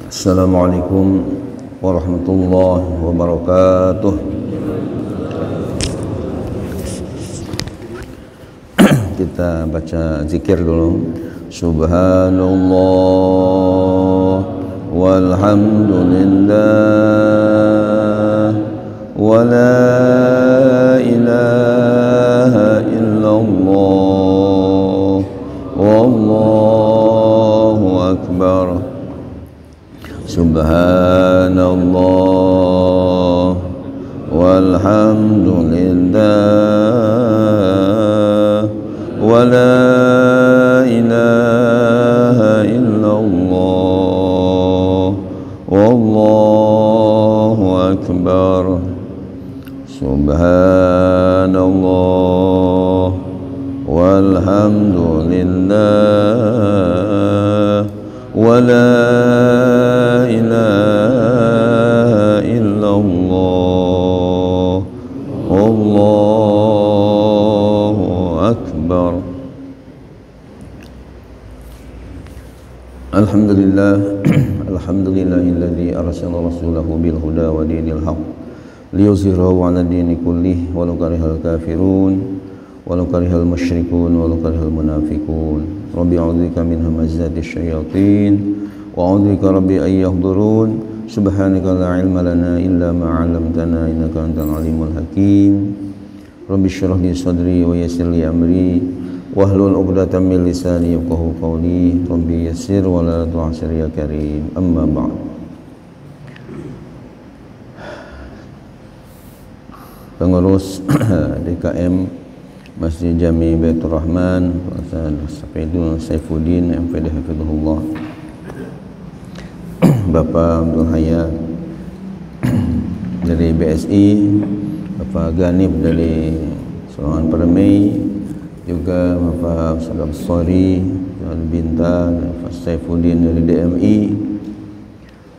Assalamualaikum warahmatullahi wabarakatuh. Kita baca zikir dulu. Subhanallah walhamdulillah wa la ilaha illallah wallahu akbar. Subhanallah walhamdulillah wa la ilaha illallah wallahu akbar. Subhanallah walhamdulillah wa la ilaha illallah wallahu akbar. Alhamdulillah, alhamdulillahilladzi arsala rasulahu bil huda wa dinil haqq liyuzhirahu 'ala dini kullih walau karihal kafirun walau karihal musyrikun walau karihal munafiqun. Rabbi a'udzubika min hamazati syayatin wa a'udzubika rabbi an yahdurun. Subhanaka la ilma lana illa ma 'allamtana innaka antal alimul hakim. Rabbi shrah li sadri wa yassir li amri wahlul 'uqdatam min lisani yafqahu qawli. Rabbi yassir wa la tu'assir ya karim. Amma ba'd. Pengurus DKM Masjid Jami Baitur Rahman Ustaz Safidul Saifuddin MPD Hafizahullah, Bapak Abdul Hayat dari BSI, Bapak Ganib dari Sulawesi Permai, juga Bapak Salam Sori dari Bintan, Bapak Saifuddin dari DMI,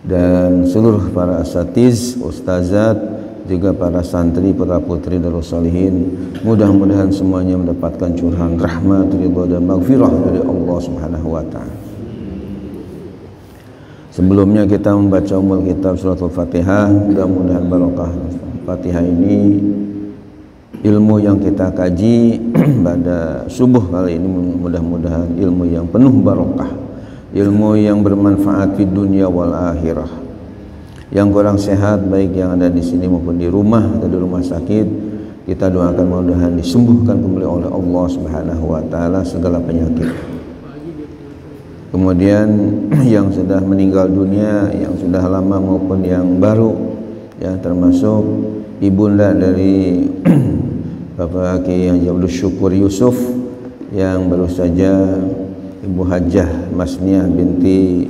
dan seluruh para asatiz, ustazat, juga para santri, para putri Darus Salihin. Mudah-mudahan semuanya mendapatkan curahan rahmat, ridha dan maghfirah dari Allah Subhanahu wa taala. Sebelumnya kita membaca umul kitab surat Al-Fatihah. Mudah-mudahan barokah Fatihah ini, ilmu yang kita kaji pada subuh kali ini, mudah-mudahan ilmu yang penuh barokah, ilmu yang bermanfaat di dunia wal akhirah. Yang kurang sehat, baik yang ada di sini maupun di rumah atau di rumah sakit, kita doakan mudah-mudahan disembuhkan kembali oleh Allah Subhanahu wa taala segala penyakit. Kemudian yang sudah meninggal dunia, yang sudah lama maupun yang baru, ya, termasuk ibunda dari Bapak Kiai Haji Abdul Syukur Yusuf yang baru saja, Ibu Hajah Masniah binti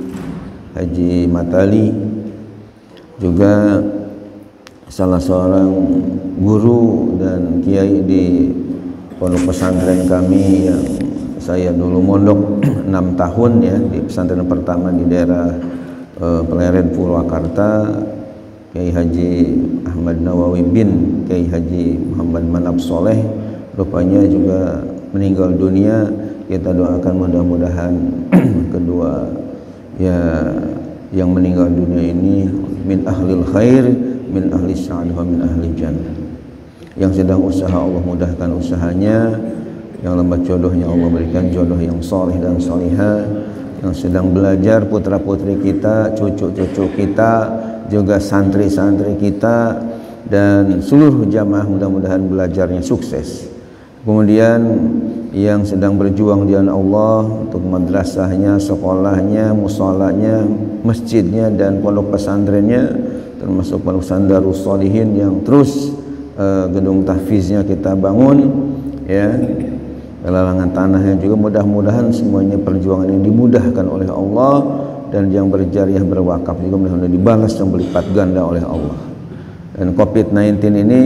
Haji Matali, juga salah seorang guru dan kiai di pondok pesantren kami yang saya dulu mondok 6 tahun, ya, di pesantren pertama di daerah Pleret Purwakarta, Kiai Haji Ahmad Nawawi bin Kiai Haji Muhammad Manab Soleh, rupanya juga meninggal dunia. Kita doakan mudah-mudahan kedua, ya, yang meninggal dunia ini min ahlil khair, min ahli sa'adah, min ahli jannah. Yang sedang usaha, Allah mudahkan usahanya. Yang lembat jodohnya, Allah berikan jodoh yang soleh dan solihah. Yang sedang belajar, putra putri kita, cucu-cucu kita, juga santri-santri kita, dan seluruh jamaah mudah-mudahan belajarnya sukses. Kemudian yang sedang berjuang di jalan Allah untuk madrasahnya, sekolahnya, musholanya, masjidnya, dan pondok pesantrennya, termasuk pondok pesantren Darus Shalihin yang terus gedung tahfiznya kita bangun, ya, pelelangan tanahnya juga, mudah-mudahan semuanya perjuangan ini dimudahkan oleh Allah, dan yang berjariah berwakaf juga mudah-mudahan dibalas dan berlipat ganda oleh Allah. Dan COVID-19 ini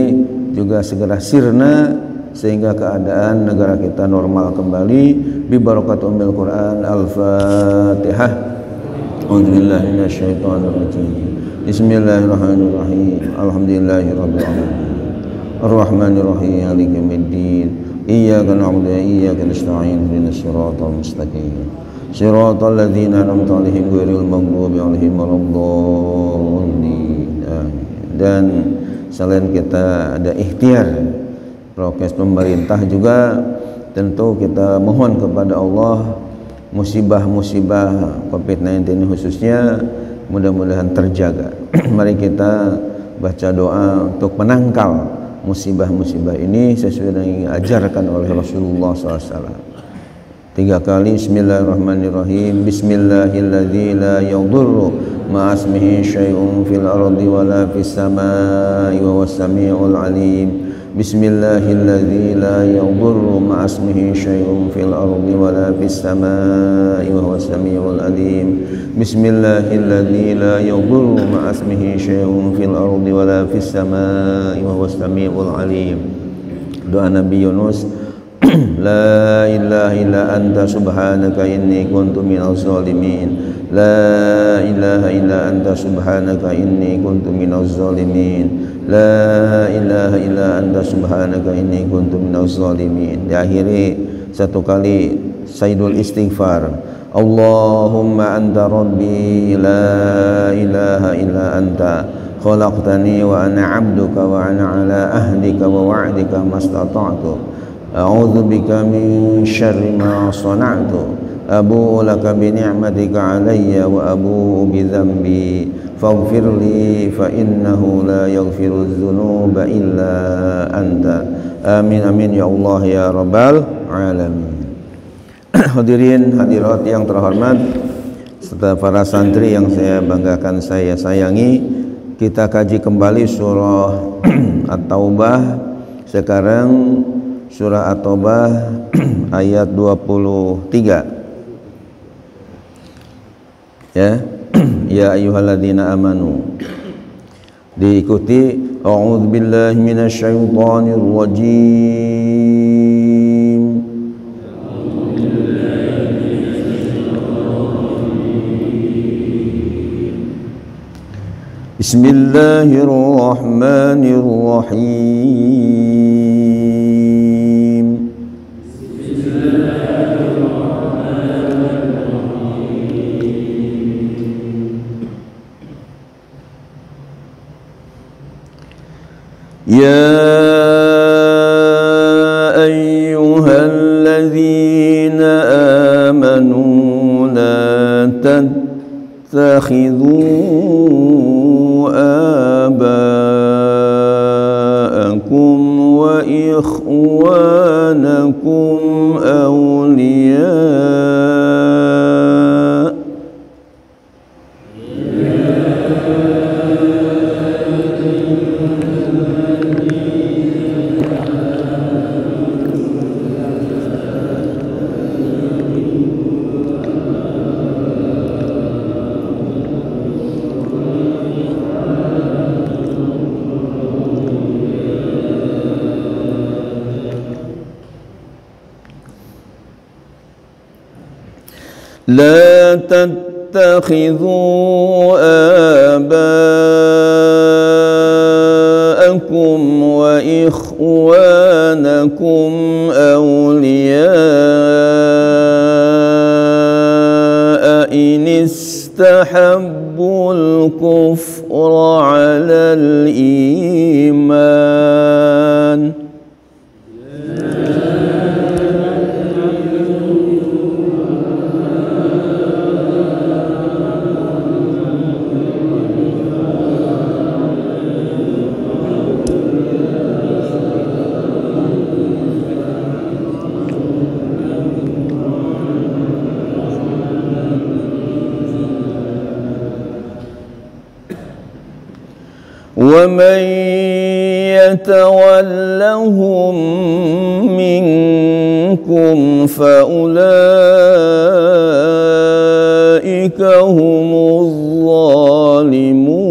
juga segera sirna sehingga keadaan negara kita normal kembali. Bi barakat ummil Quran. Al-Fatihah. A'udzubillahi minasyaitonir rajim. Bismillahirrahmanirrahim. Alhamdulillahirabbil alamin. Ar-Rahmanirrahim. Maliki yaumiddin. Iyyaka na'budu wa iyyaka nasta'in. Ihdinas siratal mustaqim. Shiratal ladzina an'amta 'alaihim ghairil maghdubi 'alaihim waladdallin. Dan selain kita ada ikhtiar prokes pemerintah juga, tentu kita mohon kepada Allah musibah-musibah COVID-19 khususnya mudah-mudahan terjaga. Mari kita baca doa untuk menangkal musibah-musibah ini sesuai dengan yang diajarkan oleh Rasulullah SAW. 3 kali Bismillahirrahmanirrahim. Bismillahilladzi la yadurru ma'asmihi syai'un fil ardi wala fis samai wa huwas samiul alim. Bismillahilladzi la yadurru ma'asmihi syai'un fil ardi wala fis samai wa huwas samiul alim. Bismillahilladzi la yadurru ma'asmihi syai'un fil ardi wala fis samai wa huwas samiul alim. Doa Nabi Yunus. La ilaha illa anta subhanaka inni kuntu minaz zalimin. La ilaha illa anta subhanaka inni kuntu minaz zalimin. La ilaha illa anta subhanaka inni kuntu minaz zalimin. Diakhiri 1 kali sayyidul istighfar. Allahumma anta rabbi la ilaha illa anta khalaqtani wa ana 'abduka wa ana 'ala ahdika wa wa'dika mastata'tu. A'udzu bika min syarri ma sana'tu. Abu'u laka bi ni'matika 'alayya wa abu'u bi dzambi faghfir li fa innahu la yaghfiru dzunuba illa anta. Amin amin ya Allah ya rabbal alamin. Hadirin hadirat yang terhormat serta para santri yang saya banggakan, saya sayangi, kita kaji kembali surah At-Taubah. Sekarang surah At-Taubah ayat 23. Ya. Ya ayyuhalladzina amanu. Diikuti a'udzubillahi minasyaitonir rajim. Bismillahirrahmanirrahim. Ya ayyuhalladzina amanu la tattakhidhu aba'akum wa ikhwanakum awliya. لا تتخذوا آباءكم وإخوانكم أولياء إن استحبوا الكفر على الإيمان. ومن يتولهم منكم فأولئك هم الظالمون.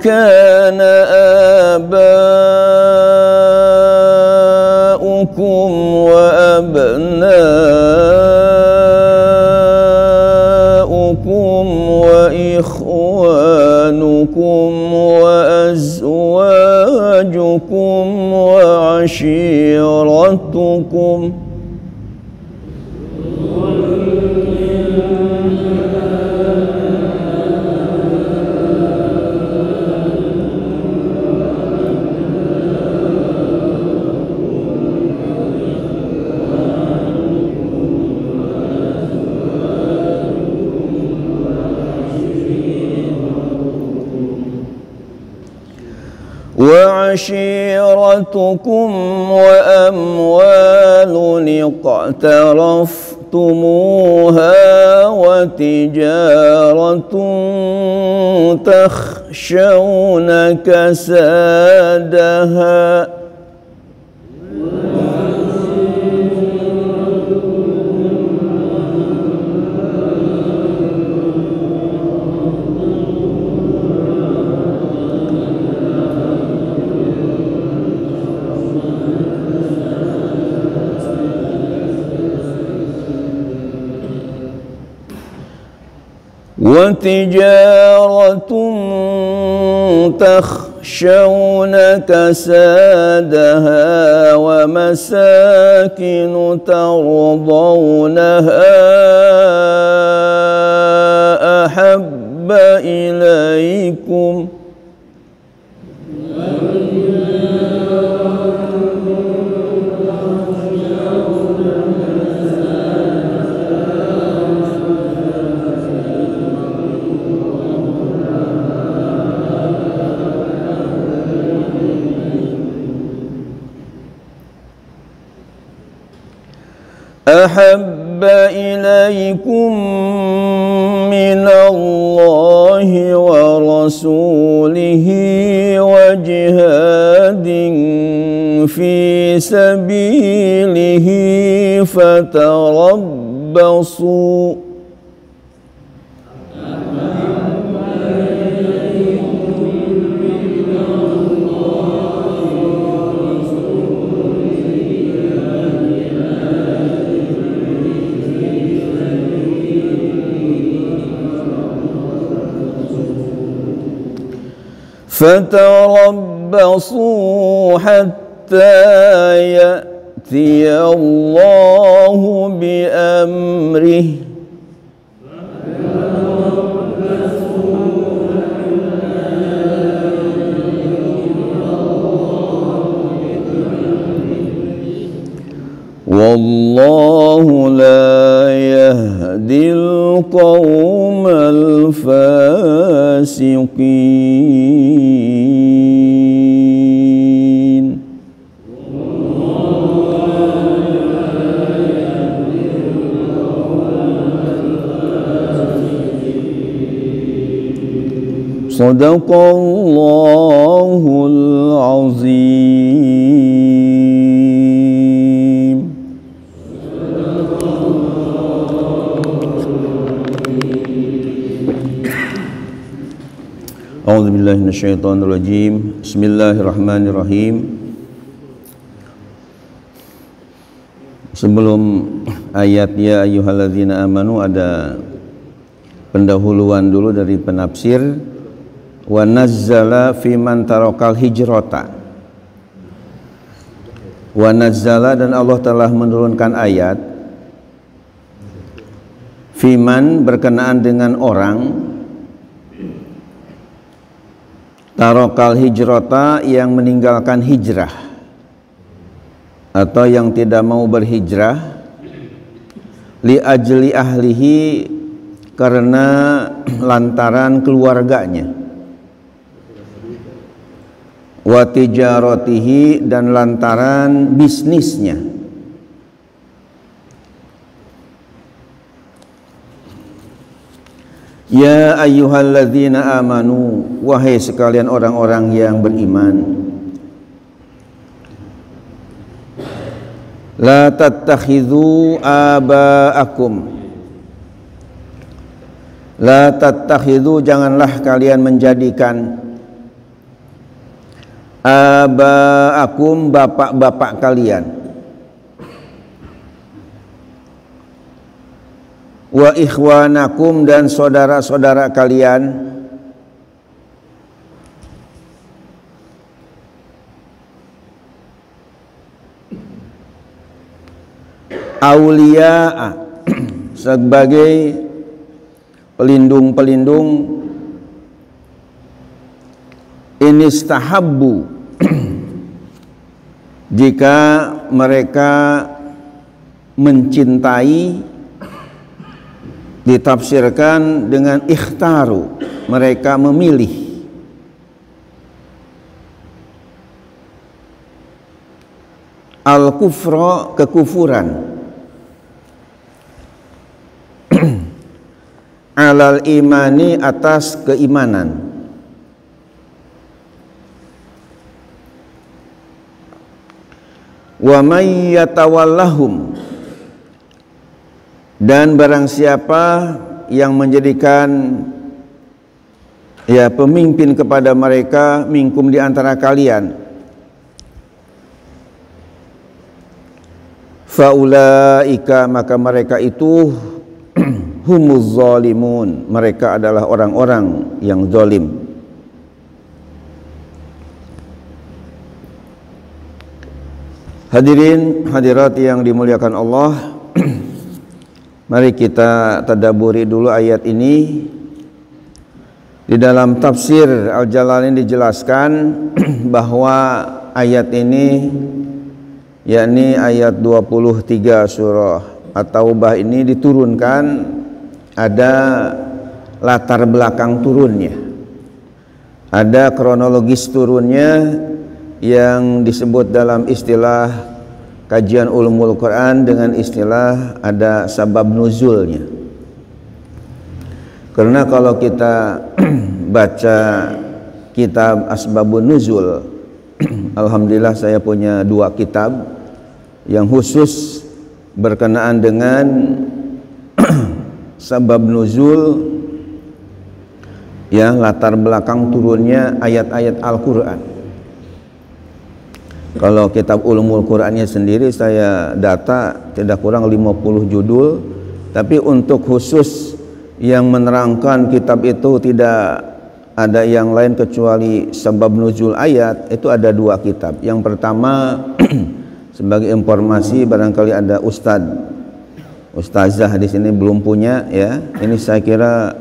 كان آباؤكم وأبناؤكم وإخوانكم وأزواجكم وعشيرتكم وأموال اقترفتموها وتجارة تخشون كسادها تخشون كسادها ومساكن ترضونها أحب إليكم من الله ورسوله وجهاد في سبيله فتربصوا حتى يأتي الله بأمره والله لا يهدي القوم الفاسقين. Sadaqallahul azim. A'udzubillahi minasyaitonirrajim. Bismillahirrahmanirrahim. Sebelum ayat ya ayyuhalladzina amanu ada pendahuluan dulu dari penafsir. Wa nazzala fi man tarakal hijrata. Wa nazzala dan Allah telah menurunkan ayat fiman berkenaan dengan orang tarakal hijrata yang meninggalkan hijrah atau yang tidak mau berhijrah li ajli ahlihi karena lantaran keluarganya wa tijaratihi dan lantaran bisnisnya. Ya ayyuhalladzina amanu, wahai sekalian orang-orang yang beriman, la tattakhidhu aba'akum, la tattakhidhu janganlah kalian menjadikan abaakum, bapak-bapak kalian, wa ikhwanakum, dan saudara-saudara kalian, auliya sebagai pelindung-pelindung, inistahabbu jika mereka mencintai, ditafsirkan dengan ikhtaru, mereka memilih, al-kufra, kekufuran, alal imani, atas keimanan, wa may yatawallahum, dan barang siapa yang menjadikan pemimpin kepada mereka, minkum, di antara kalian, faulaika, maka mereka itu humuz zalimun, mereka adalah orang-orang yang zalim. Hadirin hadirat yang dimuliakan Allah, mari kita tadabburi dulu ayat ini. Di dalam tafsir Al-Jalalain dijelaskan bahwa ayat ini, yakni ayat 23 surah At-Taubah ini diturunkan, ada latar belakang turunnya, ada kronologis turunnya yang disebut dalam istilah kajian ulumul Quran dengan istilah ada sabab nuzulnya. Karena kalau kita baca kitab Asbabun Nuzul, alhamdulillah saya punya 2 kitab yang khusus berkenaan dengan sabab nuzul, latar belakang turunnya ayat-ayat Al-Quran. Kalau kitab ulumul Qurannya sendiri saya data tidak kurang 50 judul, tapi untuk khusus yang menerangkan kitab itu tidak ada yang lain kecuali sebab nuzul ayat, itu ada 2 kitab. Yang pertama sebagai informasi, barangkali ada ustazah di sini belum punya ya. Ini saya kira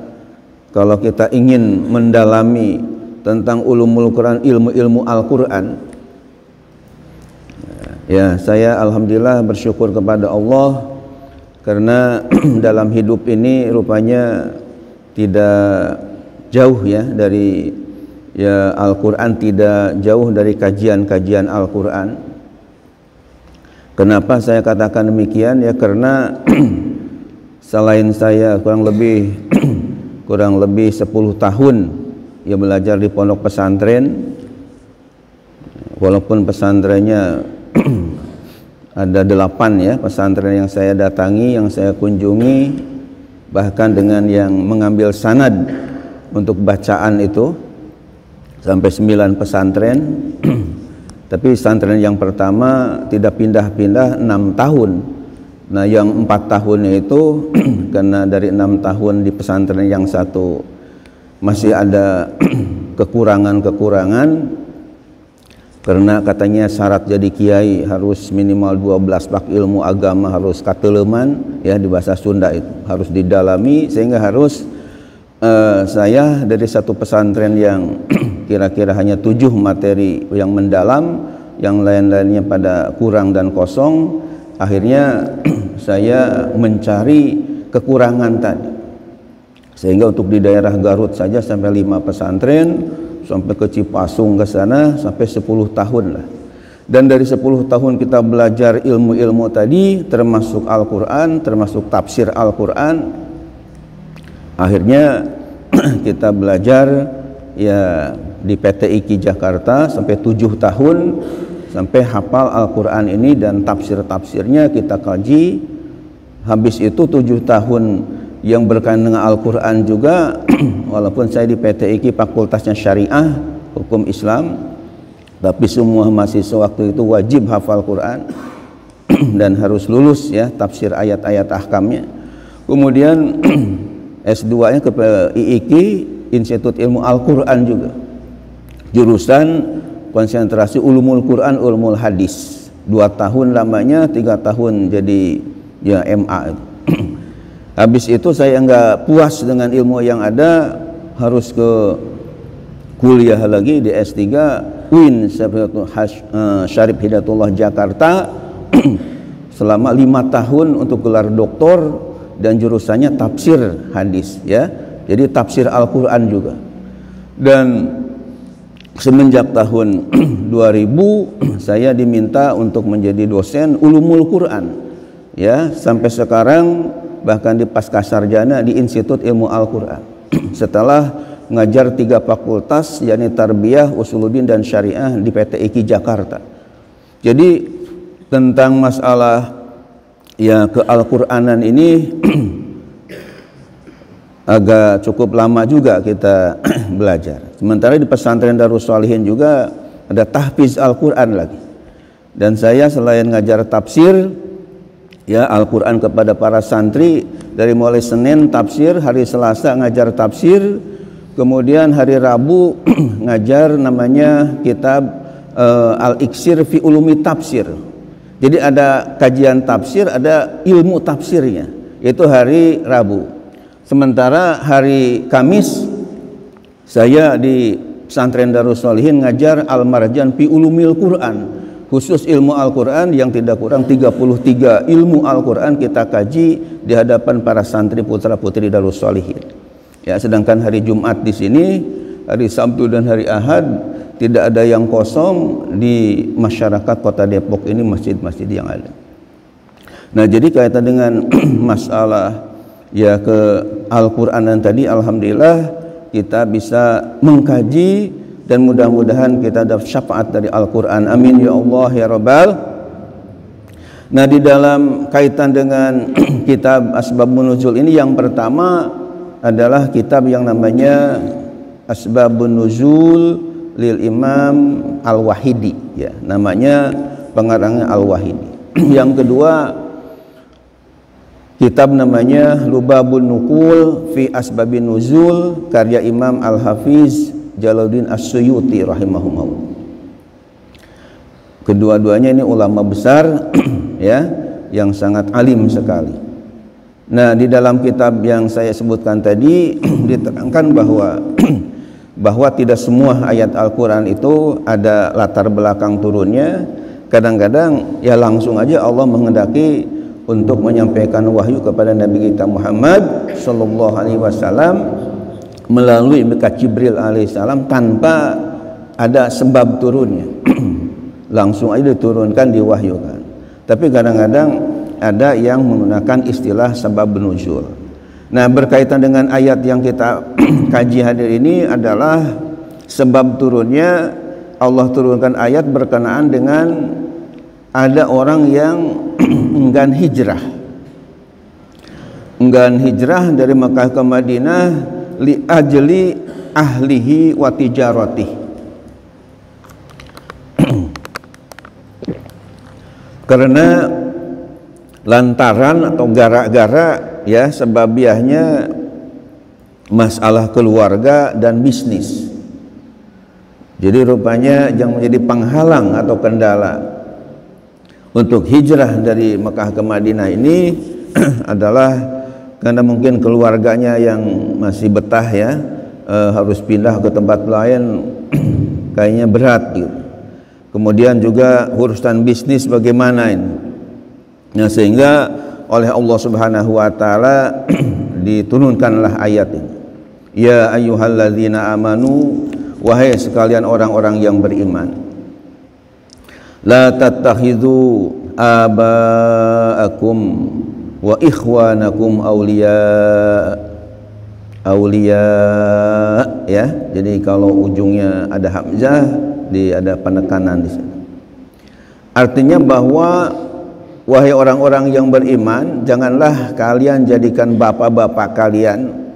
kalau kita ingin mendalami tentang ulumul Quran, ilmu-ilmu Al-Quran, saya alhamdulillah bersyukur kepada Allah karena dalam hidup ini rupanya tidak jauh dari Al-Quran, tidak jauh dari kajian-kajian Al-Quran. Kenapa saya katakan demikian? Karena selain saya kurang lebih 10 tahun belajar di pondok pesantren, walaupun pesantrennya ada 8 pesantren yang saya datangi, yang saya kunjungi, bahkan dengan yang mengambil sanad untuk bacaan itu sampai 9 pesantren. Tapi pesantren yang pertama tidak pindah-pindah 6 tahun. Nah yang 4 tahunnya itu karena dari 6 tahun di pesantren yang satu masih ada kekurangan-kekurangan, karena katanya syarat jadi kiai harus minimal 12 bak ilmu agama, harus kateleman di bahasa Sunda, itu harus didalami, sehingga harus saya dari satu pesantren yang kira-kira hanya 7 materi yang mendalam, yang lain-lainnya pada kurang dan kosong, akhirnya saya mencari kekurangan tadi, sehingga untuk di daerah Garut saja sampai 5 pesantren, sampai ke Cipasung ke sana sampai 10 tahun lah. Dan dari 10 tahun kita belajar ilmu-ilmu tadi, termasuk Al-Quran, termasuk tafsir Al-Quran. Akhirnya kita belajar di PT IKI Jakarta sampai 7 tahun, sampai hafal Al-Quran ini dan tafsir-tafsirnya kita kaji. Habis itu 7 tahun yang berkaitan dengan Al-Quran juga, walaupun saya di PT IKI fakultasnya syariah, hukum Islam, Tapi semua mahasiswa waktu itu wajib hafal Quran dan harus lulus ya tafsir ayat-ayat ahkamnya. Kemudian S2-nya ke IIQ, Institut Ilmu Al-Quran juga. Jurusan konsentrasi ulumul Quran, ulumul hadis. 2 tahun lamanya, 3 tahun jadi ya MA. Habis itu saya nggak puas dengan ilmu yang ada, harus ke kuliah lagi di S3 UIN Syarif Hidayatullah Jakarta selama 5 tahun untuk gelar doktor dan jurusannya tafsir hadis ya. Jadi tafsir Al-Qur'an juga. Dan semenjak tahun 2000 saya diminta untuk menjadi dosen ulumul Quran ya, sampai sekarang bahkan di Pascasarjana di Institut Ilmu Al-Qur'an. Setelah ngajar 3 fakultas yakni Tarbiyah, Usuluddin dan Syariah di PT IKI Jakarta. Jadi tentang masalah ya ke Al-Qur'anan ini agak cukup lama juga kita belajar. Sementara di pesantren Darus Shalihin juga ada tahfiz Al-Qur'an lagi. Dan saya selain ngajar tafsir ya Al-Qur'an kepada para santri, dari mulai Senin tafsir, hari Selasa ngajar tafsir, kemudian hari Rabu ngajar namanya kitab Al-Iksir fi Ulumi Tafsir. Jadi ada kajian tafsir, ada ilmu tafsirnya, itu hari Rabu. Sementara hari Kamis saya di pesantren Darus Shalihin ngajar Al-Marjan fi Ulumil Quran, khusus ilmu Al-Quran yang tidak kurang 33 ilmu Al-Quran kita kaji di hadapan para santri putra putri Darus Shalihin. Ya, sedangkan hari Jumat di sini, hari Sabtu dan hari Ahad tidak ada yang kosong di masyarakat Kota Depok ini, masjid-masjid yang ada. Nah, jadi kaitan dengan masalah ya ke Al-Qur'anan tadi, alhamdulillah kita bisa mengkaji dan mudah-mudahan kita dapat syafaat dari Al-Qur'an. Amin ya Allah ya Rabbal. Nah, di dalam kaitan dengan kitab Asbabun Nuzul ini, yang pertama adalah kitab yang namanya Asbabun Nuzul lil Imam Al-Wahidi ya, namanya pengarangnya Al-Wahidi. Yang kedua kitab namanya Lubabun Nukul fi Asbabin Nuzul karya Imam Al-Hafiz Jalaluddin As-Suyuti rahimahullah. Kedua-duanya ini ulama besar ya, yang sangat alim sekali. Nah, di dalam kitab yang saya sebutkan tadi diterangkan bahwa tidak semua ayat Al-Quran itu ada latar belakang turunnya. Kadang-kadang ya langsung aja Allah menghendaki untuk menyampaikan wahyu kepada Nabi kita Muhammad Sallallahu Alaihi Wasallam melalui Malaikat Jibril Alaihissalam tanpa ada sebab turunnya. Langsung aja diturunkan, diwahyukan. Tapi kadang-kadang ada yang menggunakan istilah sabab nuzul. Nah, berkaitan dengan ayat yang kita kaji hadir ini adalah sebab turunnya. Allah turunkan ayat berkenaan dengan ada orang yang enggan hijrah. Enggan hijrah dari Makkah ke Madinah li ajli ahlihi wa tijaratih. Karena lantaran atau gara-gara ya sebabiahnya masalah keluarga dan bisnis. Jadi rupanya yang menjadi penghalang atau kendala untuk hijrah dari Mekah ke Madinah ini adalah karena mungkin keluarganya yang masih betah ya, harus pindah ke tempat lain kayaknya berat gitu. Kemudian juga urusan bisnis bagaimana ini. Nah, sehingga oleh Allah Subhanahu wa taala diturunkanlah ayat ini. Ya ayyuhalladzina amanu, wahai sekalian orang-orang yang beriman. La tattakhidhu aba'akum wa ikhwanakum awliya ya. Jadi kalau ujungnya ada hamzah, ada penekanan di sini. Artinya bahwa wahai orang-orang yang beriman, janganlah kalian jadikan bapak-bapak kalian,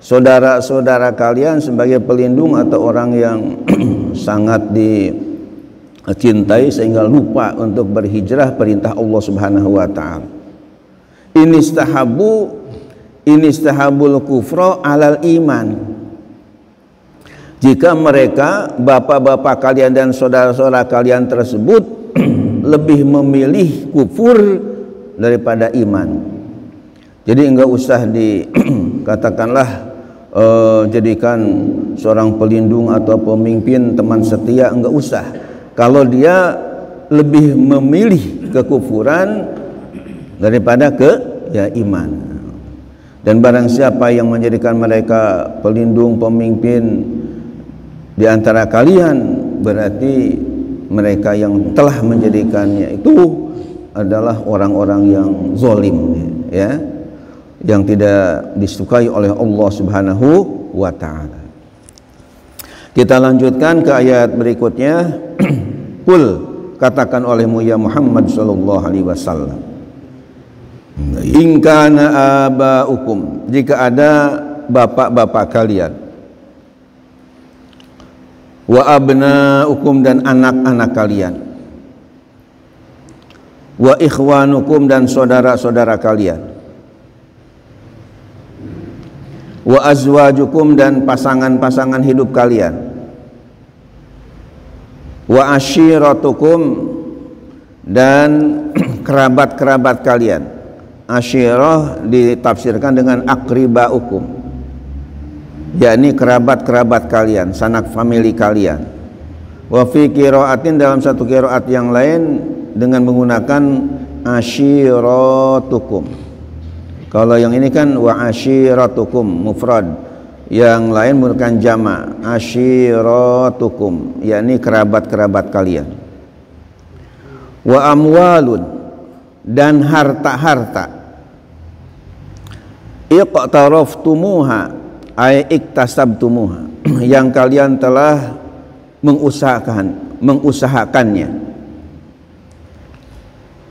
saudara-saudara kalian sebagai pelindung atau orang yang sangat cintai sehingga lupa untuk berhijrah perintah Allah Subhanahu wa taala. Inistahabul kufra alal iman. Jika mereka, bapak-bapak kalian dan saudara-saudara kalian tersebut lebih memilih kufur daripada iman. Jadi enggak usah dikatakanlah jadikan seorang pelindung atau pemimpin teman setia, enggak usah. Kalau dia lebih memilih kekufuran daripada iman. Dan barang siapa yang menjadikan mereka pelindung, pemimpin di antara kalian, berarti mereka yang telah menjadikannya itu adalah orang-orang yang zalim, ya, yang tidak disukai oleh Allah Subhanahu wa taala. Kita lanjutkan ke ayat berikutnya. Qul, katakan olehmu ya Muhammad sallallahu alaihi wasallam, in kana abaukum, jika ada bapak-bapak kalian, wa abnaukum dan anak-anak kalian, wa ikhwanukum dan saudara-saudara kalian, wa azwajukum dan pasangan-pasangan hidup kalian, wa ashiratukum dan kerabat-kerabat kalian. Ashirah ditafsirkan dengan akribaukum, yakni kerabat-kerabat kalian, sanak famili kalian. Wa fi qiraatin, dalam satu qiraat yang lain dengan menggunakan ashiratukum. Kalau yang ini kan wa ashiratukum mufrad, yang lain menggunakan jama' ashiratukum, yakni kerabat-kerabat kalian. Wa amwalun dan harta-harta, iqtaraftumuha ay iktasabtumuha, yang kalian telah mengusahakannya.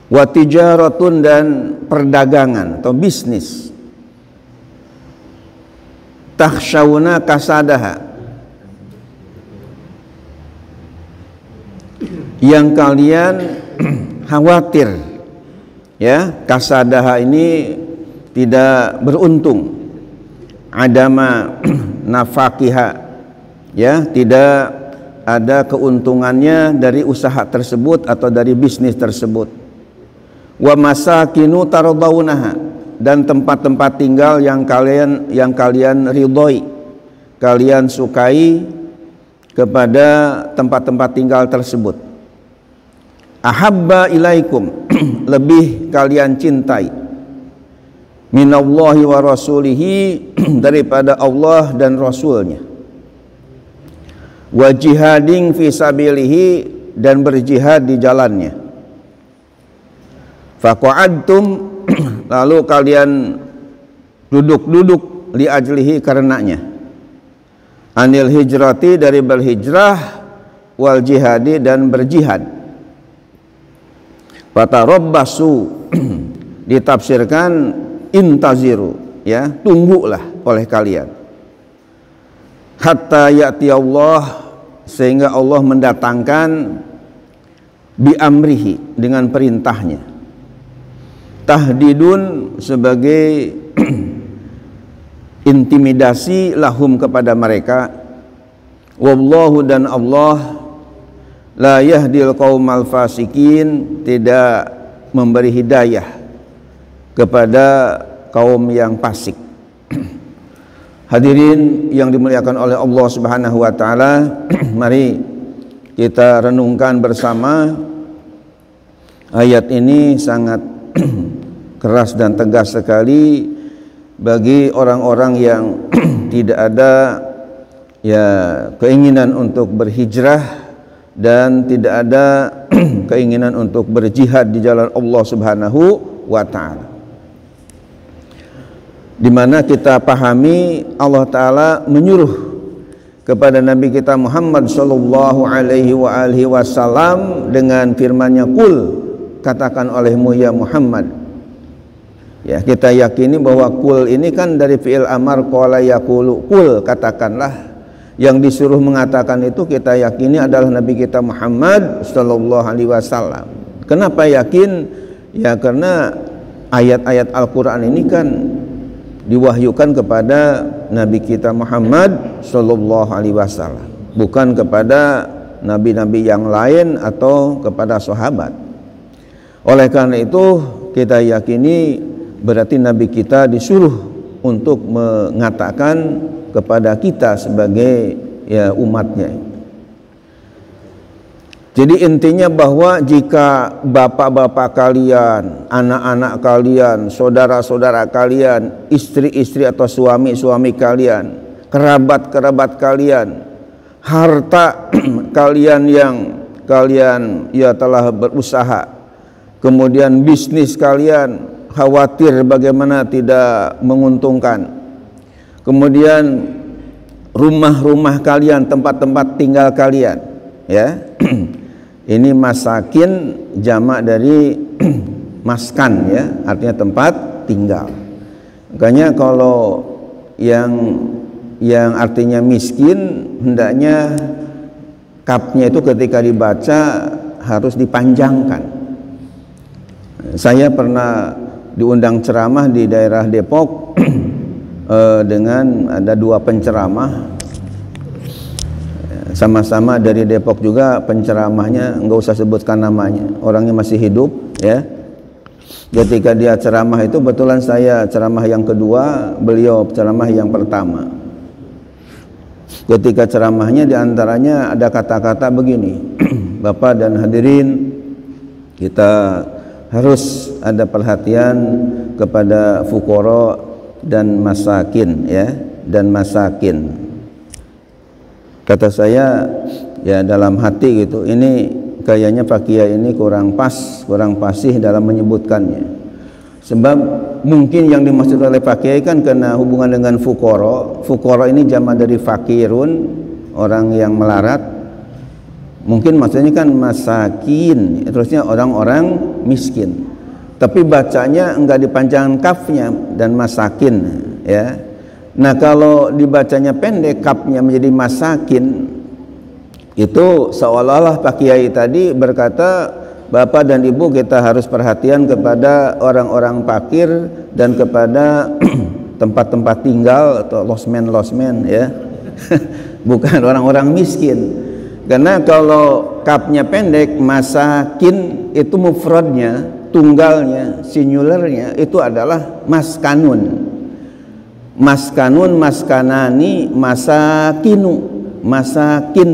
Wa tijaratun dan perdagangan atau bisnis, takhshawna kasadaha, yang kalian khawatir, ya, kasadaha ini tidak beruntung, adama nafakiha, ya, tidak ada keuntungannya dari usaha tersebut atau dari bisnis tersebut. Wa masakinu tardaunaha, dan tempat-tempat tinggal yang kalian ridhoi, kalian sukai kepada tempat-tempat tinggal tersebut. Ahabba ilaikum, lebih kalian cintai, minallahi wa rasulihi, daripada Allah dan Rasulnya. Wa jihadin fi sabilihi, dan berjihad di jalannya. Faqa'adtum, lalu kalian duduk-duduk li ajlihi, karenanya. Anil hijrati, dari berhijrah, wal jihadi, dan berjihad. Fatarabbasu ditafsirkan intaziru, ya, tunggulah oleh kalian. Hatta ya'ti Allah, sehingga Allah mendatangkan bi amrihi, dengan perintahnya. Tahdidun sebagai intimidasi lahum kepada mereka. Wallahu, dan Allah, la yahdil qaumal fasikin, tidak memberi hidayah kepada kaum yang fasik. Hadirin yang dimuliakan oleh Allah Subhanahu wa taala, mari kita renungkan bersama. Ayat ini sangat keras dan tegas sekali bagi orang-orang yang tidak ada, ya, keinginan untuk berhijrah dan tidak ada keinginan untuk berjihad di jalan Allah Subhanahu wa taala. Di mana kita pahami Allah taala menyuruh kepada Nabi kita Muhammad sallallahu alaihi wasallam dengan firman-Nya, "Qul", katakan olehmu ya Muhammad. Ya, kita yakini bahwa qul ini kan dari fi'il amar qala yaqulu, qul, katakanlah. yang disuruh mengatakan itu kita yakini adalah Nabi kita Muhammad sallallahu alaihi wasallam. Kenapa yakin? Ya karena ayat-ayat Al-Qur'an ini kan diwahyukan kepada Nabi kita Muhammad sallallahu alaihi wasallam, bukan kepada nabi-nabi yang lain atau kepada sahabat. Oleh karena itu kita yakini berarti Nabi kita disuruh untuk mengatakan kepada kita sebagai ya umatnya. Jadi intinya bahwa jika bapak-bapak kalian, anak-anak kalian, saudara-saudara kalian, istri-istri atau suami-suami kalian, kerabat-kerabat kalian, harta kalian yang kalian ya telah berusaha, kemudian bisnis kalian khawatir bagaimana tidak menguntungkan, kemudian rumah-rumah kalian, tempat-tempat tinggal kalian, ya ini masakin jamak dari maskan, ya artinya tempat tinggal. Makanya kalau yang artinya miskin hendaknya kapnya itu ketika dibaca harus dipanjangkan. Saya pernah diundang ceramah di daerah Depok dengan ada dua penceramah, sama-sama dari Depok juga penceramahnya, enggak usah sebutkan namanya, orangnya masih hidup, ya. Ketika dia ceramah itu betulan saya ceramah yang kedua, beliau ceramah yang pertama. Ketika ceramahnya diantaranya ada kata-kata begini, Bapak dan hadirin, kita harus ada perhatian kepada fukara dan masakin, ya, dan masakin. Kata saya ya dalam hati gitu, ini kayaknya Pak Kiai ini kurang pas, kurang fasih dalam menyebutkannya. Sebab mungkin yang dimaksud oleh Pak Kiai kan kena hubungan dengan fukara. Fukara ini jamak dari fakirun, orang yang melarat. Mungkin maksudnya kan masakin, terusnya orang-orang miskin. Tapi bacanya enggak dipanjangkan kafnya dan masakin, ya. Nah kalau dibacanya pendek, kapnya menjadi masakin, itu seolah-olah Pak Kiai tadi berkata, Bapak dan Ibu kita harus perhatian kepada orang-orang fakir dan kepada tempat-tempat tinggal atau losmen, ya. Bukan orang-orang miskin. Karena kalau kapnya pendek, masakin itu mufradnya, tunggalnya, singularnya itu adalah maskanun. Maskanun, maskanani, masakinu, masakin,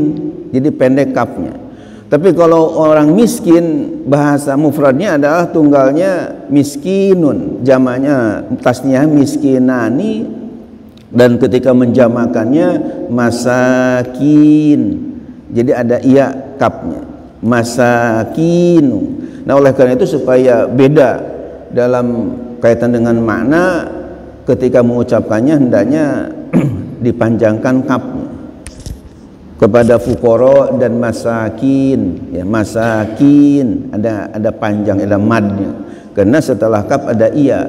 jadi pendek kapnya. Tapi kalau orang miskin, bahasa mufradnya adalah tunggalnya miskinun, jamaknya tasnya miskinani, dan ketika menjamakannya masakin, jadi ada iya kapnya, masakinu. Nah oleh karena itu supaya beda dalam kaitan dengan makna, ketika mengucapkannya hendaknya dipanjangkan kapnya kepada fukara dan masakin, ya masakin ada panjang, ada madnya, karena setelah kap ada iya.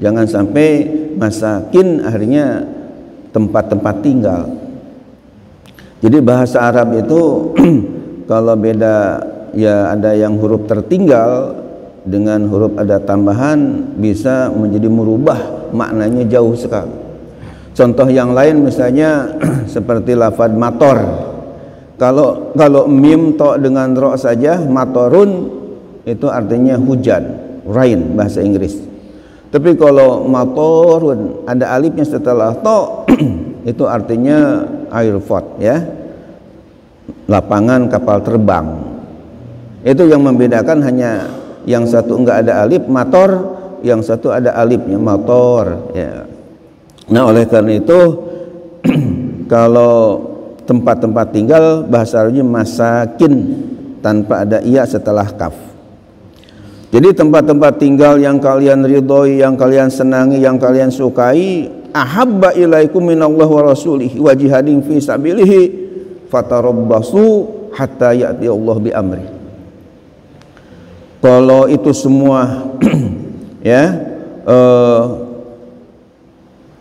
Jangan sampai masakin akhirnya tempat-tempat tinggal. Jadi bahasa Arab itu kalau beda ya ada yang huruf tertinggal dengan huruf ada tambahan bisa menjadi merubah maknanya jauh sekali. Contoh yang lain misalnya seperti lafaz mator. Kalau mim to dengan ro saja, matorun itu artinya hujan, rain bahasa Inggris. Tapi kalau matorun ada alifnya setelah to itu artinya airport, ya. Lapangan kapal terbang. Itu yang membedakan hanya yang satu enggak ada alif mator, yang satu ada alifnya motor, ya. Nah oleh karena itu kalau tempat-tempat tinggal bahasa Arabnya masakin tanpa ada iya setelah kaf. Jadi tempat-tempat tinggal yang kalian ridhoi, yang kalian senangi, yang kalian sukai, ahabba ilaikum minallahi wa rasulihi wa jihadin fi sabilihi fatarabbasu hatta ya'ti Allah bi amri. Kalau itu semua ya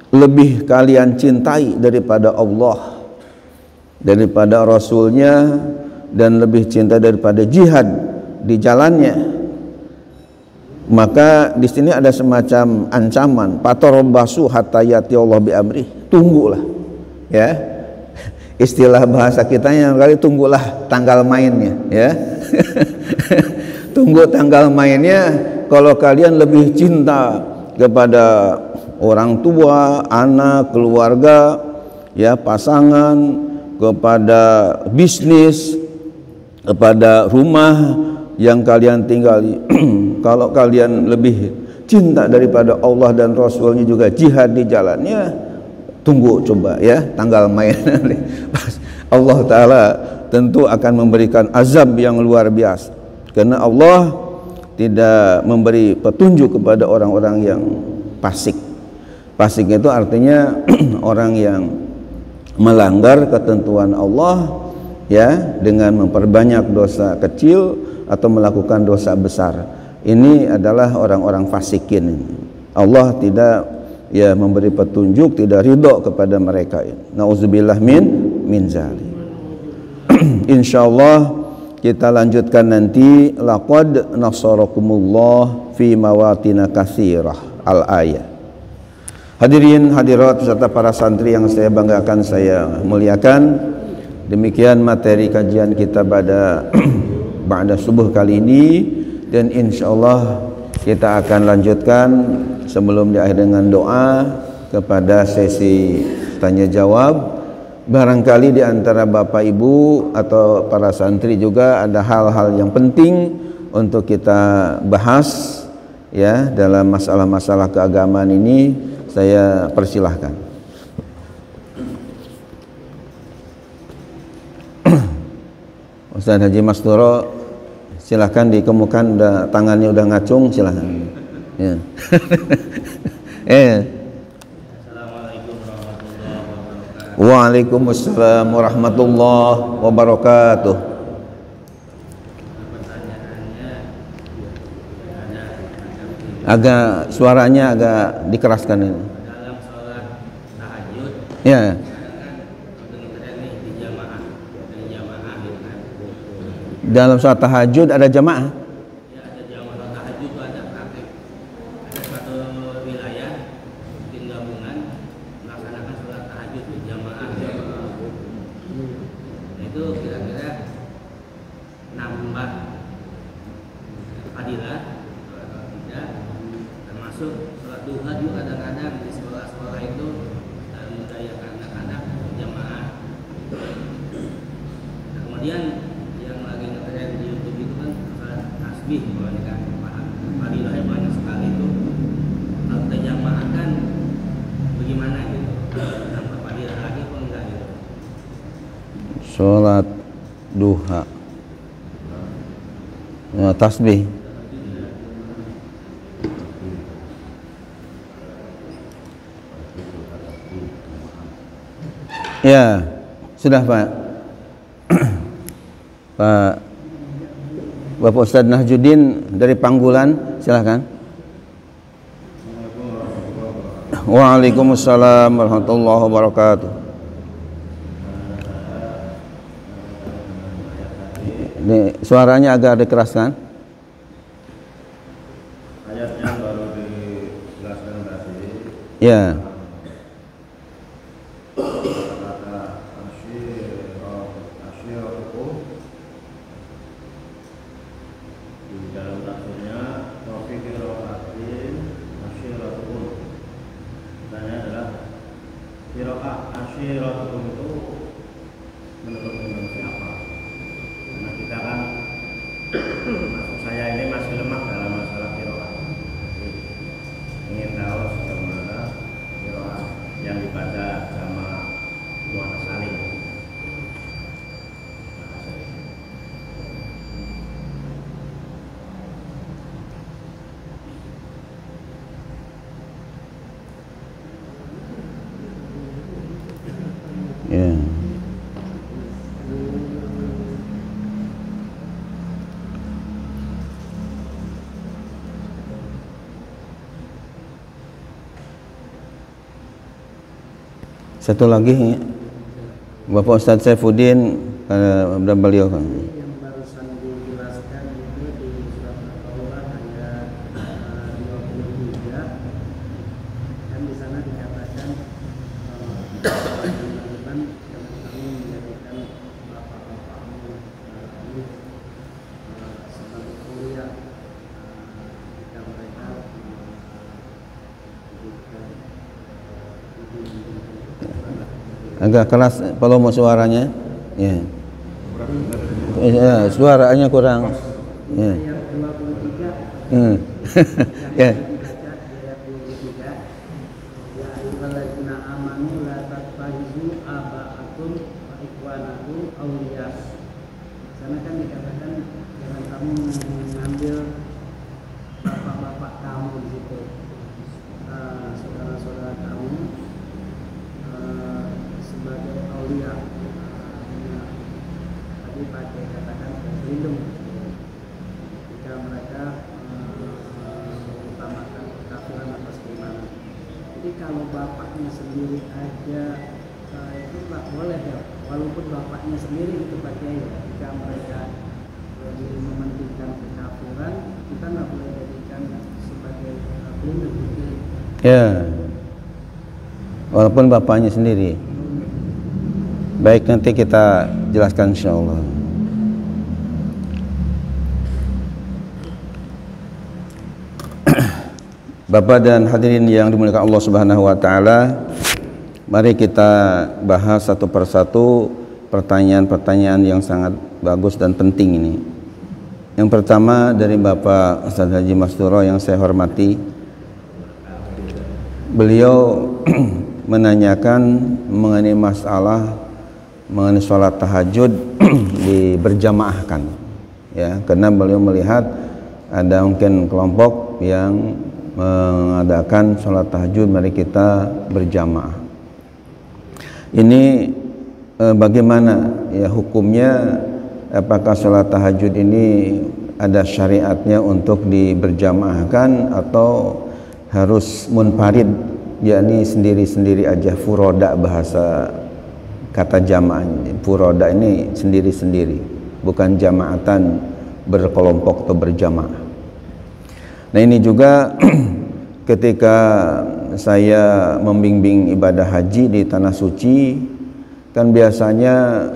lebih kalian cintai daripada Allah daripada Rasulnya dan lebih cinta daripada jihad di jalannya, maka di sini ada semacam ancaman, patarabbasu hatta yati Allah bi amri, tunggulah ya. Istilah bahasa kita yang kali, tunggulah tanggal mainnya ya. Tunggu tanggal mainnya. Kalau kalian lebih cinta kepada orang tua, anak, keluarga, ya, pasangan, kepada bisnis, kepada rumah yang kalian tinggali, kalau kalian lebih cinta daripada Allah dan Rasulnya juga jihad di jalannya, tunggu coba ya tanggal main. Allah Ta'ala tentu akan memberikan azab yang luar biasa, karena Allah tidak memberi petunjuk kepada orang-orang yang fasik. Fasik itu artinya orang yang melanggar ketentuan Allah ya, dengan memperbanyak dosa kecil atau melakukan dosa besar. Ini adalah orang-orang fasikin. Allah tidak ya memberi petunjuk, tidak ridho kepada mereka. Nauzubillah min zalik. Insyaallah kita lanjutkan nanti. Laqad nasarakumullah fi mawatin katsirah al-ayat. Hadirin hadirat serta para santri yang saya banggakan, saya muliakan, demikian materi kajian kita pada ba'da subuh kali ini, dan insyaallah kita akan lanjutkan sebelum di akhir dengan doa kepada sesi tanya jawab. Barangkali di antara Bapak Ibu atau para santri juga ada hal-hal yang penting untuk kita bahas ya dalam masalah-masalah keagamaan ini, saya persilahkan. Ustaz Haji Masturo, silahkan dikemukan, tangannya udah ngacung, silahkan ya. Waalaikumsalam warahmatullahi wabarakatuh. Agak suaranya agak dikeraskan ini. Dalam sholat tahajud, ya. Dalam sholat tahajud ada jamaah. Ya, ada jamaah tahajud itu ada praktek. Ada suatu wilayah bikin gabungan melaksanakan sholat tahajud berjamaah. Itu kira-kira nambah fadilah atau tidak, termasuk sholat duha juga kadang-kadang di sekolah-sekolah itu membudayakan anak-anak berjamaah. Nah, kemudian yang lagi ngetren di YouTube itu kan sholat tasbih, kalau ini kan fadilahnya banyak sekali itu. Kalau kita jamaah kan bagaimana gitu, nambah fadilah lagi pun enggak gitu. Sholat duha, ya, tasbih. Ya, sudah Pak. Pak Bapak Ustadz Nahjuddin dari Panggulan, silahkan. Waalaikumsalam warahmatullahi wabarakatuh. Ini suaranya agak dikeraskan. Ayat yang baru dijelaskan tadi. Ya. Ya. Satu lagi Bapak Ustadz Saifuddin dan beliau kan. Yang barusan dijelaskan itu di surat Al-Baqarah ayat 23, kan di sana dikatakan jangan kamu menjadikan bapak-bapakmu ini sebagai kuliah jika mereka Agak keras volume suaranya. Ya. Ya, suaranya kurang. Ya. ayat 23 Ya. dibaca di ayat 23, ya ayyuhallazina amanu la tattakhidhu aba'akum wa ikhwanakum awliya. Sana kan dikatakan jangan kamu mengambil bapak-bapak kamu di situ, saudara-saudara kamu sebagai aulia. Tadi pakai katakan pelindung jika mereka mengutamakan kekafiran atas keimanan. Jadi kalau bapaknya sendiri aja itu nggak boleh ya, walaupun bapaknya sendiri itu pakai ya. Jika mereka lebih mementingkan kekafiran, kita nggak boleh jadikan sebagai pelindung. Ya. Walaupun bapaknya sendiri. Baik, nanti kita jelaskan insyaallah. Bapak dan hadirin yang dimuliakan Allah Subhanahu wa taala, mari kita bahas satu persatu pertanyaan-pertanyaan yang sangat bagus dan penting ini. Yang pertama dari Bapak Ustaz Haji Masturo yang saya hormati. Beliau menanyakan mengenai masalah mengenai sholat tahajud berjamaahkan, ya, karena beliau melihat ada mungkin kelompok yang mengadakan sholat tahajud, mari kita berjamaah. Ini bagaimana ya hukumnya? Apakah sholat tahajud ini ada syariatnya untuk berjamaahkan atau harus munfarid, yakni sendiri-sendiri aja, furoda bahasa kata jamaah. Furoda ini sendiri-sendiri, bukan jamaatan berkelompok atau berjamaah. Nah ini juga ketika saya membimbing ibadah haji di tanah suci, kan biasanya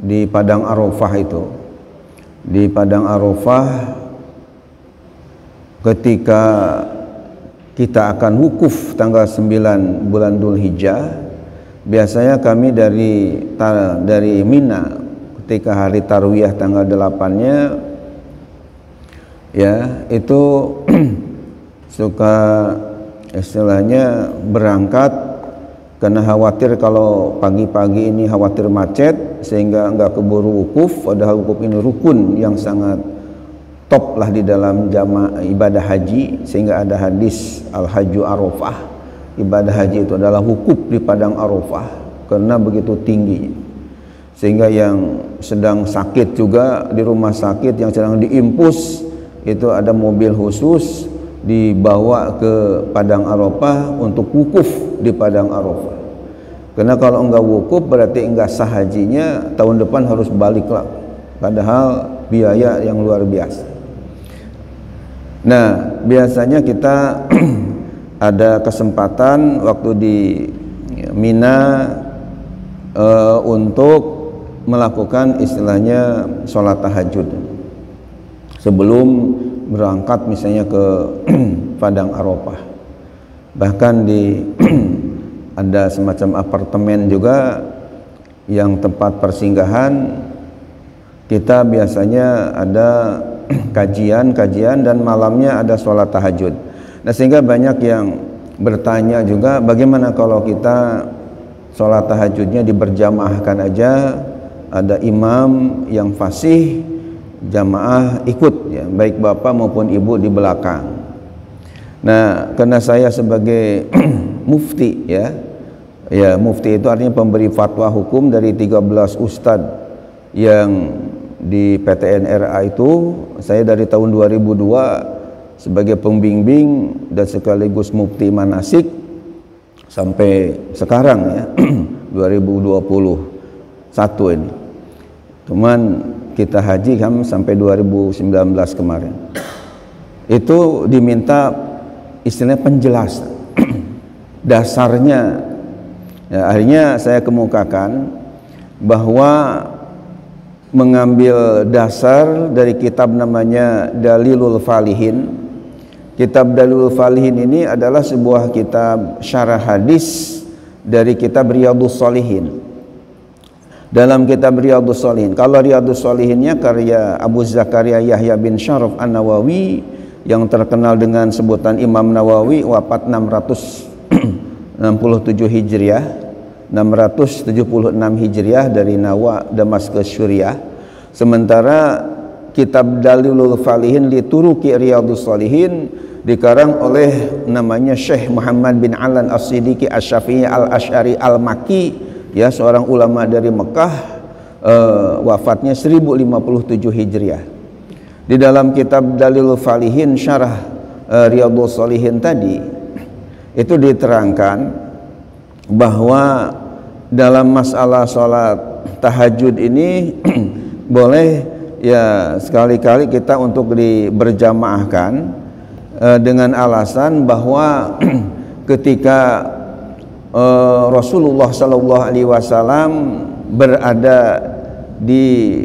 di Padang Arafah itu, di Padang Arafah ketika kita akan wukuf tanggal 9 bulan Dzulhijjah, biasanya kami dari Mina ketika hari tarwiyah tanggal 8-nya ya itu suka istilahnya berangkat karena khawatir kalau pagi-pagi ini khawatir macet sehingga enggak keburu wukuf, padahal wukuf ini rukun yang sangat top lah di dalam jamaah ibadah haji, sehingga ada hadis al-hajju arafah, ibadah haji itu adalah wukuf di padang Arafah karena begitu tinggi, sehingga yang sedang sakit juga di rumah sakit yang sedang diimpus itu ada mobil khusus dibawa ke padang Arafah untuk wukuf di padang Arafah, karena kalau enggak wukuf berarti enggak sah hajinya, tahun depan harus balik lah, padahal biaya yang luar biasa. Nah, biasanya kita ada kesempatan waktu di Mina untuk melakukan istilahnya sholat tahajud sebelum berangkat misalnya ke Padang Arafah. Bahkan ada semacam apartemen juga yang tempat persinggahan, kita biasanya ada kajian dan malamnya ada sholat tahajud. Nah sehingga banyak yang bertanya juga, bagaimana kalau kita sholat tahajudnya diberjamaahkan aja, ada imam yang fasih, jamaah ikut ya, baik bapak maupun ibu di belakang. Nah karena saya sebagai mufti ya, mufti itu artinya pemberi fatwa hukum dari 13 ustadz yang di PTN-RA itu, saya dari tahun 2002 sebagai pembimbing dan sekaligus mufti manasik sampai sekarang ya 2021 ini. Cuman kita haji kan sampai 2019 kemarin. Itu diminta istilahnya penjelasan dasarnya. Ya, akhirnya saya kemukakan bahwa mengambil dasar dari kitab namanya Dalilul Falihin. Kitab Dalilul Falihin ini adalah sebuah kitab syarah hadis dari kitab Riyadhus Shalihin. Dalam kitab Riyadhus Shalihin, kalau Riyadhus Shalihinnya karya Abu Zakaria Yahya bin Syaraf An-Nawawi yang terkenal dengan sebutan Imam Nawawi, wafat 667 Hijriah, 676 Hijriah dari Nawa, Damaskus, Suriah. Sementara kitab Dalilul Falihin li Turuqi Riyadhus Shalihin dikarang oleh namanya Syekh Muhammad bin Alan As-Siddiqi Asy-Syafi'i Al-Asy'ari Al-Makki, ya, seorang ulama dari Mekah, wafatnya 1057 Hijriah. Di dalam kitab Dalilul Falihin syarah Riyadhus Shalihin tadi itu diterangkan bahwa dalam masalah sholat tahajud ini boleh ya sekali-kali kita untuk berjamaahkan dengan alasan bahwa ketika Rasulullah Sallallahu Alaihi Wasallam berada di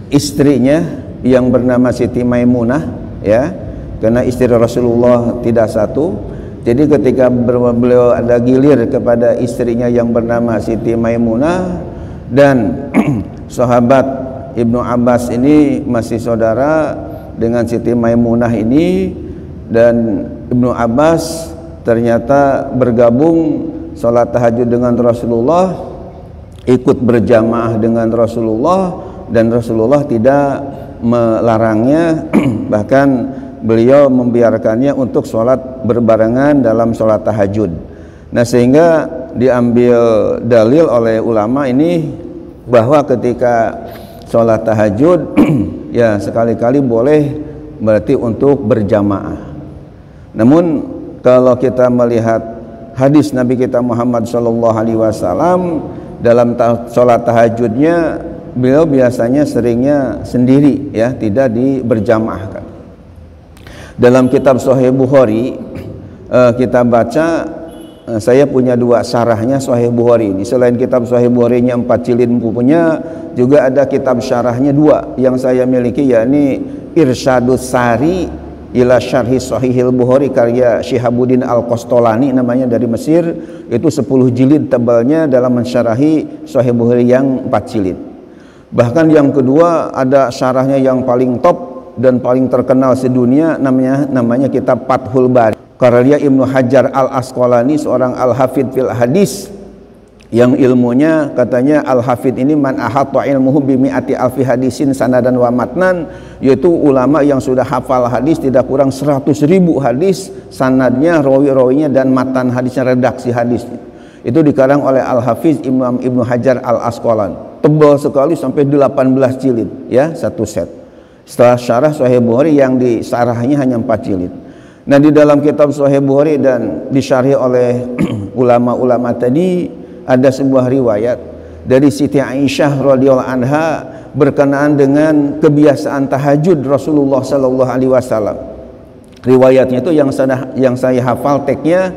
istrinya yang bernama Siti Maimunah, ya, karena istri Rasulullah tidak satu. Jadi ketika beliau ada gilir kepada istrinya yang bernama Siti Maimunah, dan sahabat Ibnu Abbas ini masih saudara dengan Siti Maimunah ini, dan Ibnu Abbas ternyata bergabung sholat tahajud dengan Rasulullah, ikut berjamaah dengan Rasulullah, dan Rasulullah tidak melarangnya, bahkan beliau membiarkannya untuk sholat berbarengan dalam sholat tahajud. Nah, sehingga diambil dalil oleh ulama ini bahwa ketika sholat tahajud ya sekali-kali boleh berarti untuk berjamaah. Namun kalau kita melihat hadis Nabi kita Muhammad SAW dalam sholat tahajudnya, beliau biasanya seringnya sendiri, ya, tidak berjamaahkan. Dalam kitab Sahih Bukhari kita baca, saya punya dua syarahnya Sahih Bukhari ini. Selain kitab Sahih Bukhari-nya 4 jilid punya, juga ada kitab syarahnya 2 yang saya miliki, yakni Irsyadus Sari ila Syarhi Sahihil Bukhari karya Syihabuddin Al-Qastolani namanya, dari Mesir. Itu 10 jilid tebalnya dalam mensyarahi Sahih Bukhari yang 4 jilid. Bahkan yang kedua ada syarahnya yang paling top dan paling terkenal sedunia, namanya kitab Fathul Bari karya Ibnu Hajar Al-Asqalani, seorang al-hafidh fil hadis yang ilmunya katanya al-hafidh ini man ahata ilmuhu bi mi'ati alfi hadisin sanadan wa matnan, yaitu ulama yang sudah hafal hadis tidak kurang 100.000 hadis sanadnya, rawi-rawinya, dan matan hadisnya, redaksi hadis. Itu dikarang oleh al-hafidh Imam Ibnu Hajar Al-Asqalani, tebal sekali sampai 18 jilid, ya, satu set. Setelah syarah Sahih Bukhari yang disarahnya hanya 4 jilid. Nah, di dalam kitab Sahih Bukhari dan disyarhi oleh ulama-ulama tadi ada sebuah riwayat dari Siti Aisyah radhiyallahu anha berkenaan dengan kebiasaan tahajud Rasulullah sallallahu alaihi wasallam. Riwayatnya itu yang saya hafal teksnya,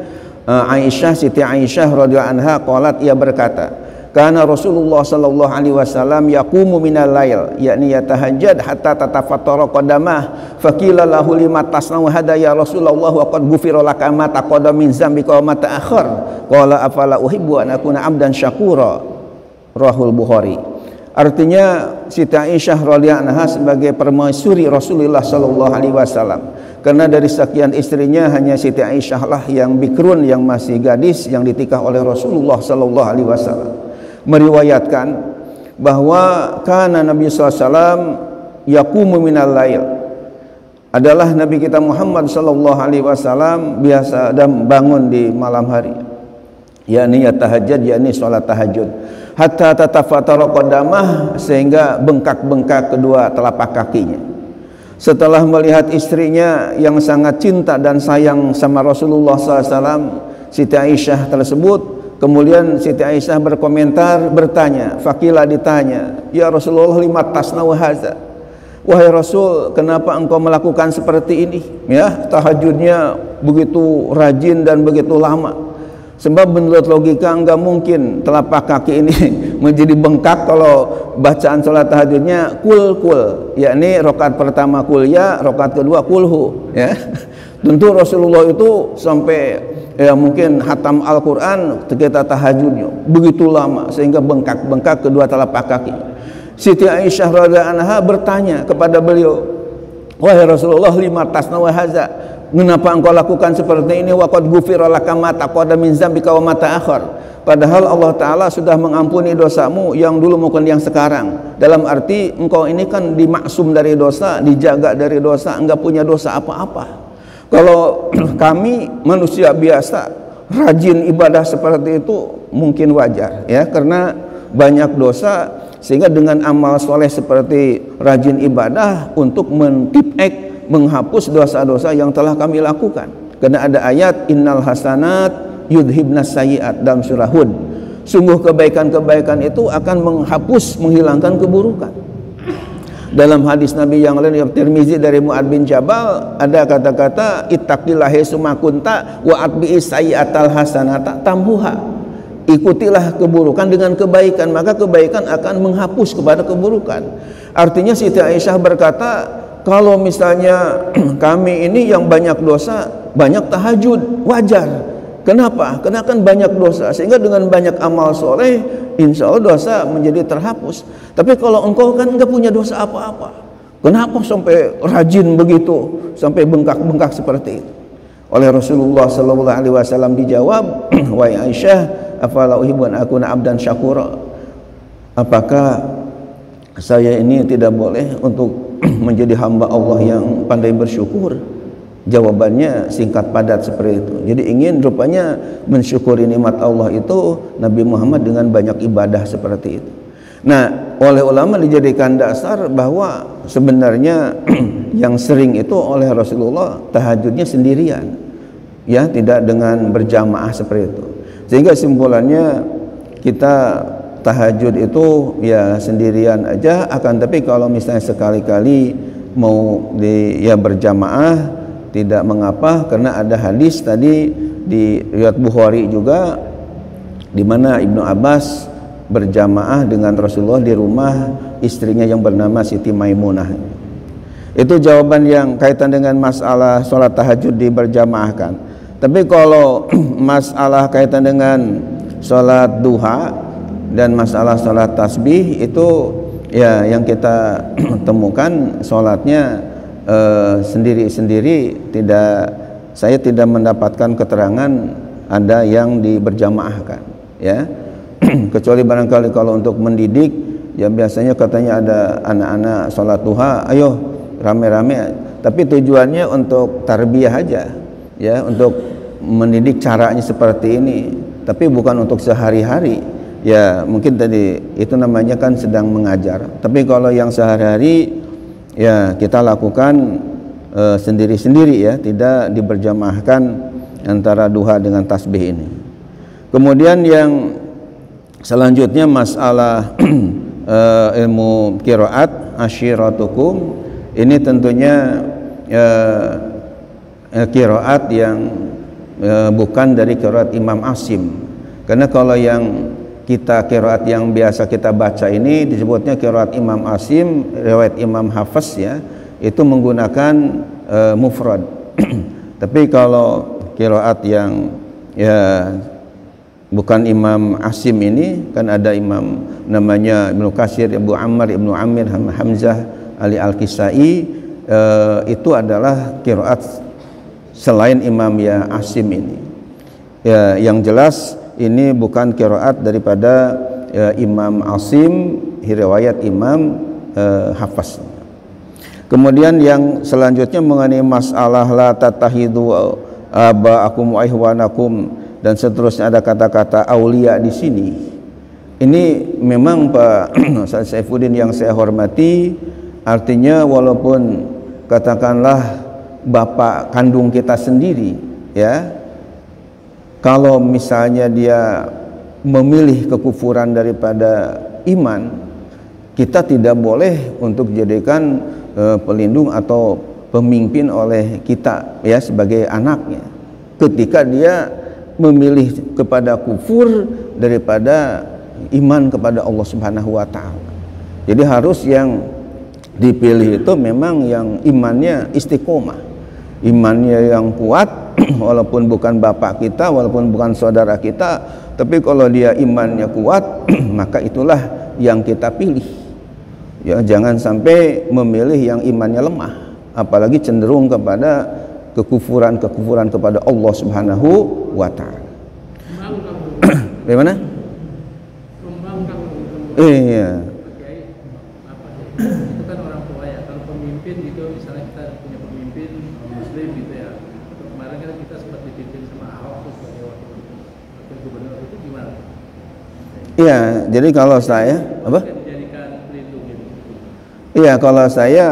Siti Aisyah radhiyallahu anha qalat, ia berkata, karena Rasulullah sallallahu alaihi wasallam yaqumu minal lail, yakni yatahajjad hatta tatafattara qadamah, faqila lahu lima tasnau hada ya Rasulullah wa qad ghufira laka ma taqaddama min dzambika wa ma ta'akhkhar, qala afala uhibbu an akuna abdan syakura, rahul Bukhari. Artinya Siti Aisyah radhiyallahu anha sebagai permaisuri Rasulullah sallallahu alaihi wasallam, karena dari sekian istrinya hanya Siti Aisyah lah yang bikrun, yang masih gadis, yang ditikah oleh Rasulullah sallallahu alaihi wasallam, meriwayatkan bahwa kana Nabi SAW yaqumu minal lail, adalah Nabi kita Muhammad sallallahu alaihi wasallam biasa dan bangun di malam hari, yakni tahajud, yakni salat tahajud, hatta tatafatara qadamah, sehingga bengkak-bengkak kedua telapak kakinya. Setelah melihat istrinya yang sangat cinta dan sayang sama Rasulullah SAW, Siti Aisyah tersebut. Kemudian Siti Aisyah berkomentar, bertanya, Fakila ditanya, ya Rasulullah lima tasna wa hadza, wahai Rasul, kenapa engkau melakukan seperti ini? Ya, tahajudnya begitu rajin dan begitu lama. Sebab menurut logika enggak mungkin telapak kaki ini menjadi bengkak kalau bacaan sholat tahajudnya kul, yakni rakaat pertama kul ya, rakaat kedua kulhu, ya. Tentu Rasulullah itu sampai ya mungkin hatam Al-Quran ketika tahajudnya begitu lama sehingga bengkak kedua telapak kaki. Siti Aisyah radhiyallahu anha bertanya kepada beliau, wahai Rasulullah lima tasna wa hadza, mengapa engkau lakukan seperti ini? Waqad ghufira laka ma taqaddama min dzambika wa ma ta'akhkhar. Padahal Allah Ta'ala sudah mengampuni dosamu yang dulu maupun yang sekarang. Dalam arti engkau ini kan dimaksum dari dosa, dijaga dari dosa, enggak punya dosa apa-apa. Kalau kami manusia biasa rajin ibadah seperti itu mungkin wajar, ya, karena banyak dosa, sehingga dengan amal soleh seperti rajin ibadah untuk mentipek, menghapus dosa-dosa yang telah kami lakukan. Karena ada ayat innal hasanat yudhibnas sayyiat dalam surah Hud. Sungguh kebaikan-kebaikan itu akan menghapus, menghilangkan keburukan. Dalam hadis Nabi yang lain yang Tirmizi dari Mu'ad bin Jabal ada kata-kata ittaqillahi sumakunta wa atbi'is sayyi'atal hasanata tamhuha. Ikutilah keburukan dengan kebaikan, maka kebaikan akan menghapus kepada keburukan. Artinya Siti Aisyah berkata, kalau misalnya kami ini yang banyak dosa, banyak tahajud, wajar. Kenapa? Karena kan banyak dosa, sehingga dengan banyak amal soleh, insya Allah dosa menjadi terhapus. Tapi kalau engkau kan enggak punya dosa apa-apa, kenapa sampai rajin begitu, sampai bengkak-bengkak seperti itu? Oleh Rasulullah SAW dijawab, wahai Aisyah, afala uhibbu an akuna abdan syakura, apakah saya ini tidak boleh untuk menjadi hamba Allah yang pandai bersyukur? Jawabannya singkat padat seperti itu. Jadi ingin rupanya mensyukuri nikmat Allah itu Nabi Muhammad dengan banyak ibadah seperti itu. Nah, oleh ulama dijadikan dasar bahwa sebenarnya yang sering itu oleh Rasulullah tahajudnya sendirian, ya, tidak dengan berjamaah seperti itu. Sehingga simpulannya kita tahajud itu ya sendirian aja, akan tapi kalau misalnya sekali-kali mau ya berjamaah tidak mengapa, karena ada hadis tadi di riwayat Bukhari juga di mana Ibnu Abbas berjamaah dengan Rasulullah di rumah istrinya yang bernama Siti Maimunah. Itu jawaban yang kaitan dengan masalah sholat tahajud di berjamaahkan. Tapi kalau masalah kaitan dengan sholat duha dan masalah sholat tasbih itu ya yang kita temukan sholatnya sendiri-sendiri, saya tidak mendapatkan keterangan ada yang berjamaahkan, ya. Kecuali barangkali kalau untuk mendidik, ya biasanya katanya ada anak-anak sholat duha, ayo rame-rame, tapi tujuannya untuk tarbiyah aja, ya, untuk mendidik caranya seperti ini, tapi bukan untuk sehari-hari. Ya mungkin tadi itu namanya kan sedang mengajar, tapi kalau yang sehari-hari ya kita lakukan sendiri-sendiri, ya, tidak diberjamaahkan antara duha dengan tasbih ini. Kemudian yang selanjutnya masalah ilmu qiraat asyiratukum, ini tentunya qiraat yang bukan dari qiraat Imam Asim, karena kalau yang qiraat yang biasa kita baca ini disebutnya qiraat Imam Asim, riwayat Imam Hafiz, ya, itu menggunakan mufrad. Tapi kalau qiraat yang ya bukan Imam Asim ini, kan ada imam namanya Ibnu Katsir, Ibnu Ammar, Ibnu Amir, Hamzah, Ali Al-Kisai, itu adalah qiraat selain Imam ya Asim ini. Ya, yang jelas ini bukan qiraat daripada Imam Asim, riwayat Imam Hafiz. Kemudian yang selanjutnya mengenai masalah la tatahidu aba'akum wa ihwanakum dan seterusnya, ada kata-kata aulia di sini. Ini memang Pak Ustaz Saifuddin yang saya hormati, artinya walaupun katakanlah bapak kandung kita sendiri, ya, kalau misalnya dia memilih kekufuran daripada iman, kita tidak boleh untuk jadikan pelindung atau pemimpin oleh kita ya sebagai anaknya ketika dia memilih kepada kufur daripada iman kepada Allah Subhanahu wa taala. Jadi harus yang dipilih itu memang yang imannya istiqomah, imannya yang kuat, walaupun bukan bapak kita, walaupun bukan saudara kita, tapi kalau dia imannya kuat maka itulah yang kita pilih ya. Jangan sampai memilih yang imannya lemah, apalagi cenderung kepada kekufuran kepada Allah Subhanahu wa taala. Bagaimana? Iya. Itu kan orang tua ya. Kalau pemimpin gitu, misalnya kita punya pemimpin muslim gitu ya. Kemarin kan kita sempat dipimpin sama Ahok sebagai wakil gubernur, itu gimana? Iya, jadi kalau saya apa? Dijadikan pelindung gitu. Iya, kalau saya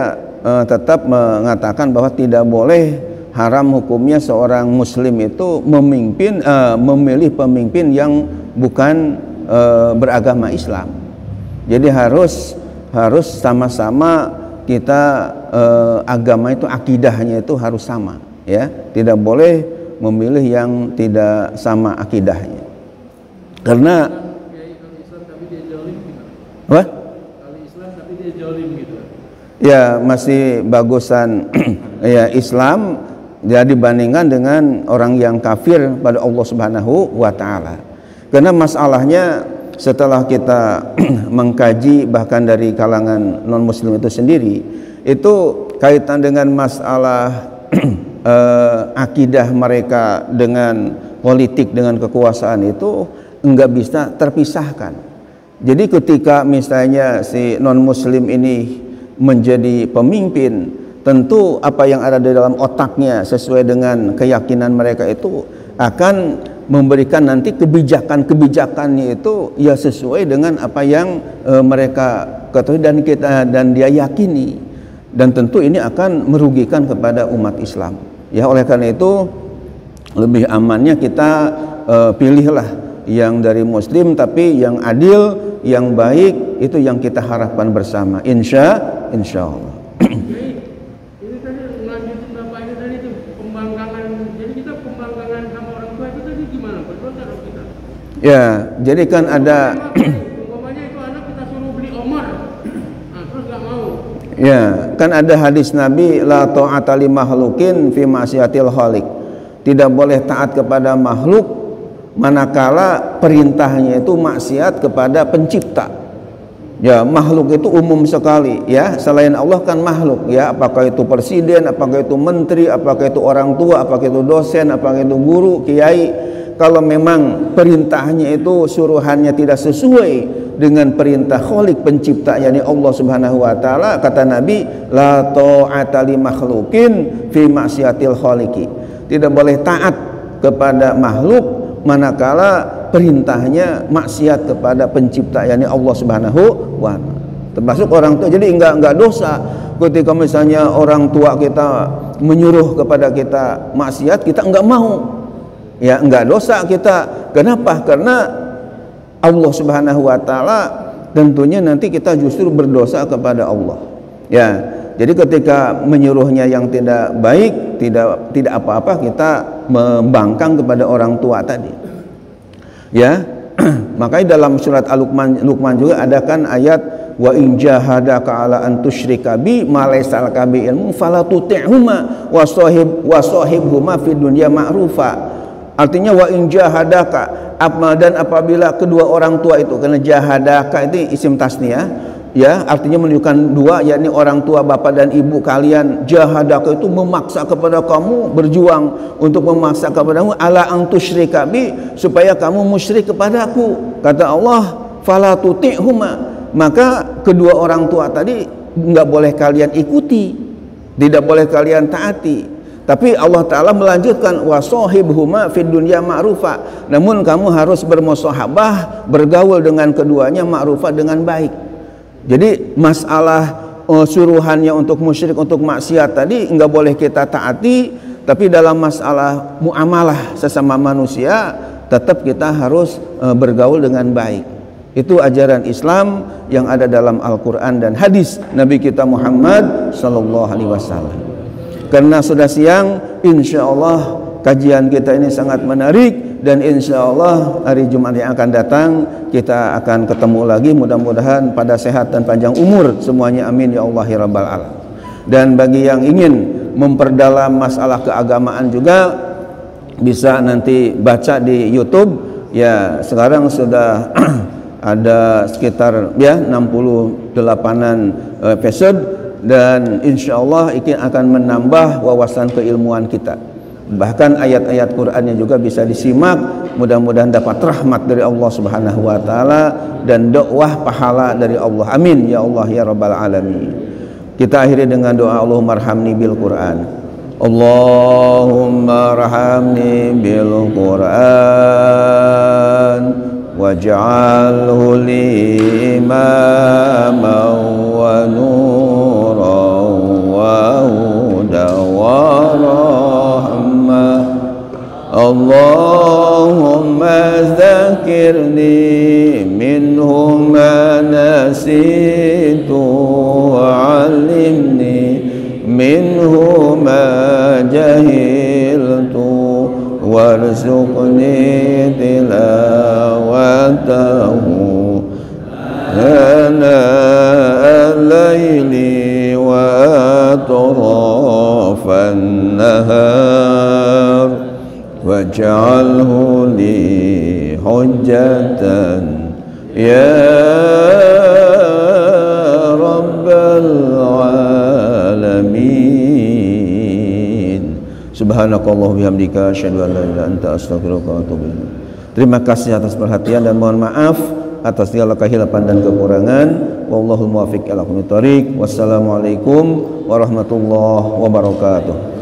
tetap mengatakan bahwa tidak boleh, haram hukumnya seorang muslim itu memilih pemimpin yang bukan beragama Islam. Jadi harus sama-sama kita agama itu, akidahnya itu harus sama ya. Tidak boleh memilih yang tidak sama akidahnya. Karena Kalau Islam tapi dia jolim gimana? apa? Kalau Islam tapi dia jolim gitu. Ya masih bagusan ya Islam ya dibandingkan dengan orang yang kafir pada Allah Subhanahu wa taala. Karena masalahnya setelah kita mengkaji bahkan dari kalangan non muslim itu sendiri, itu kaitan dengan masalah akidah mereka dengan politik, dengan kekuasaan itu enggak bisa terpisahkan. Jadi ketika misalnya si non muslim ini menjadi pemimpin, tentu apa yang ada di dalam otaknya sesuai dengan keyakinan mereka itu akan memberikan nanti kebijakannya itu ya sesuai dengan apa yang mereka ketahui dan dia yakini, dan tentu ini akan merugikan kepada umat Islam ya. Oleh karena itu lebih amannya kita pilihlah yang dari muslim tapi yang adil, yang baik, itu yang kita harapkan bersama insya Allah. Ini tadi melanjutin Bapak ini tadi itu pembangkangan. Jadi kita pembangkangan sama orang tua itu tadi gimana? Berdosa dong kita. Ya, jadi kan ada umpamanya itu anak kita suruh beli Omar. Nah, terus nggak mau. ya, kan ada hadis Nabi la ta'ata li makhluqin fi ma'siyatil khaliq. Tidak boleh taat kepada makhluk manakala perintahnya itu maksiat kepada pencipta. Ya, makhluk itu umum sekali ya, selain Allah kan makhluk ya, apakah itu presiden, apakah itu menteri, apakah itu orang tua, apakah itu dosen, apakah itu guru, kiai. Kalau memang perintahnya itu suruhannya tidak sesuai dengan perintah Khalik pencipta yakni Allah Subhanahu wa taala, kata Nabi la ta'ata li makhluqin fi ma'siyatil khaliqi. Tidak boleh taat kepada makhluk manakala perintahnya maksiat kepada pencipta yakni Allah Subhanahu wa taala. Termasuk orang tua. Jadi enggak dosa ketika misalnya orang tua kita menyuruh kepada kita maksiat, kita enggak mau. Ya, enggak dosa kita. Kenapa? Karena Allah Subhanahu wa taala tentunya nanti kita justru berdosa kepada Allah. Ya. Jadi ketika menyuruhnya yang tidak baik, tidak apa-apa kita membangkang kepada orang tua tadi. Ya. Makanya dalam surat Luqman juga ada kan ayat wa in jahadaka ala an tusyrika bi ma laysa laka bi ilmun fala tuti'huma wa sahibhuma fid dunya ma'rufa. Artinya wa in jahadaka, dan apabila kedua orang tua itu, karena jahadaka itu isim tasniyah ya, artinya menunjukkan dua, yakni orang tua bapak dan ibu kalian. Jahadaka itu memaksa kepada kamu, berjuang untuk memaksa kepadamu ala an tusyrika bi, supaya kamu musyrik kepadaku. Kata Allah fala tuti'huma, maka kedua orang tua tadi enggak boleh kalian ikuti, tidak boleh kalian taati. Tapi Allah Ta'ala melanjutkan wasohibhuma fid dunya ma'rufa, namun kamu harus bermusahabah, bergaul dengan keduanya ma'rufa, dengan baik. Jadi masalah suruhannya untuk musyrik, untuk maksiat tadi enggak boleh kita taati, Tapi dalam masalah muamalah sesama manusia tetap kita harus bergaul dengan baik. Itu ajaran Islam yang ada dalam Al-Quran dan hadis Nabi kita Muhammad sallallahu alaihi wasallam. Karena sudah siang, insya Allah kajian kita ini sangat menarik, dan insya Allah hari Jumat yang akan datang kita akan ketemu lagi, mudah-mudahan pada sehat dan panjang umur semuanya, amin ya Allah ya Rabbal Alamin. Dan bagi yang ingin memperdalam masalah keagamaan juga bisa nanti baca di YouTube ya. Sekarang sudah ada sekitar ya 68an episode, dan insya Allah ini akan menambah wawasan keilmuan kita. Bahkan ayat-ayat Qur'annya juga bisa disimak. Mudah-mudahan dapat rahmat dari Allah Subhanahu wa taala dan dakwah pahala dari Allah, amin ya Allah ya Rabbal Alamin. Kita akhiri dengan doa, Allahumma arhamni bil Qur'an. Allahumma arhamni bil Qur'an waj'alhu li imaman wa nuran wa hudan wa rahmah. Allahumma dzakirni minhu ma nasitu wa'allimni minhu ma jahiltu warzuqni tilawatahu ana al-laili wa atrafan nahar waj'alhu li hujjatan ya Rabbal Alamin. Subhanakallah bihamdika asyhadu an la ilaha illa anta astaghfiruka wa atubu ilaik. Terima kasih atas perhatian dan mohon maaf atas segala kehilapan dan kekurangan. Wallahul muwaffiq ila aqwamit thoriq. Wassalamualaikum warahmatullahi wabarakatuh.